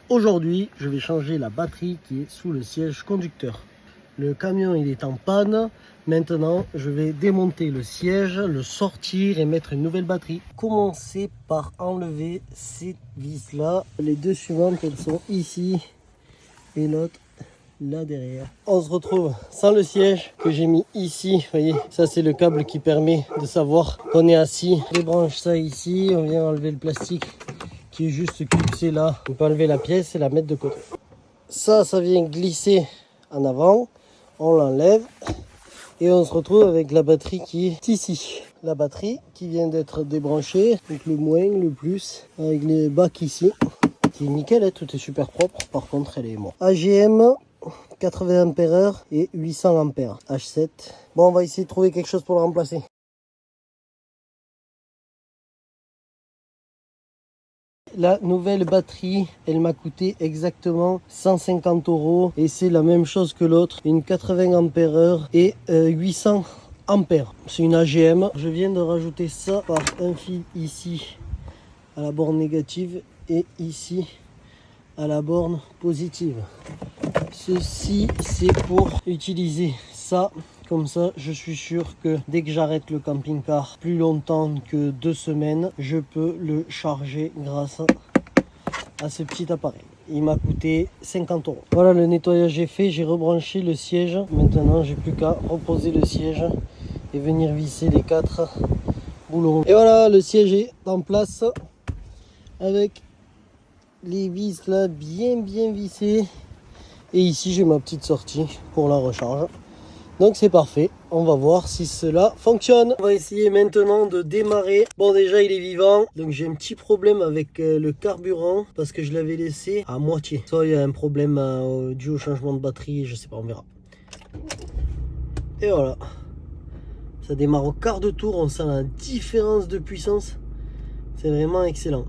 Aujourd'hui, je vais changer la batterie qui est sous le siège conducteur. Le camion il est en panne. Maintenant, je vais démonter le siège, le sortir et mettre une nouvelle batterie. Commencer par enlever ces vis là. Les deux suivantes, elles sont ici et l'autre là derrière. On se retrouve sans le siège que j'ai mis ici. Vous voyez, ça c'est le câble qui permet de savoir qu'on est assis. On débranche ça ici, on vient enlever le plastique qui est juste clipsé là. On peut enlever la pièce et la mettre de côté. Ça vient glisser en avant. On l'enlève et on se retrouve avec la batterie qui est ici. La batterie qui vient d'être débranchée, donc le moins, le plus, avec les bacs ici, qui est nickel, hein, tout est super propre. Par contre, elle est morte. AGM 80 Ah et 800 A H7. Bon, on va essayer de trouver quelque chose pour le remplacer. La nouvelle batterie, elle m'a coûté exactement 150 € et c'est la même chose que l'autre, une 80 Ah et 800 A. C'est une AGM. Je viens de rajouter ça par un fil ici à la borne négative et ici à la borne positive. Ceci c'est pour utiliser ça. Comme ça, je suis sûr que dès que j'arrête le camping-car plus longtemps que 2 semaines, je peux le charger grâce à ce petit appareil. Il m'a coûté 50 €. Voilà, le nettoyage est fait. J'ai rebranché le siège. Maintenant, j'ai plus qu'à reposer le siège et venir visser les 4 boulons. Et voilà, le siège est en place avec les vis là bien vissées. Et ici, j'ai ma petite sortie pour la recharge. Donc c'est parfait, on va voir si cela fonctionne. On va essayer maintenant de démarrer. Bon, déjà il est vivant, donc j'ai un petit problème avec le carburant parce que je l'avais laissé à moitié. Soit il y a un problème dû au changement de batterie, je sais pas, on verra. Et voilà, ça démarre au quart de tour, on sent la différence de puissance, c'est vraiment excellent.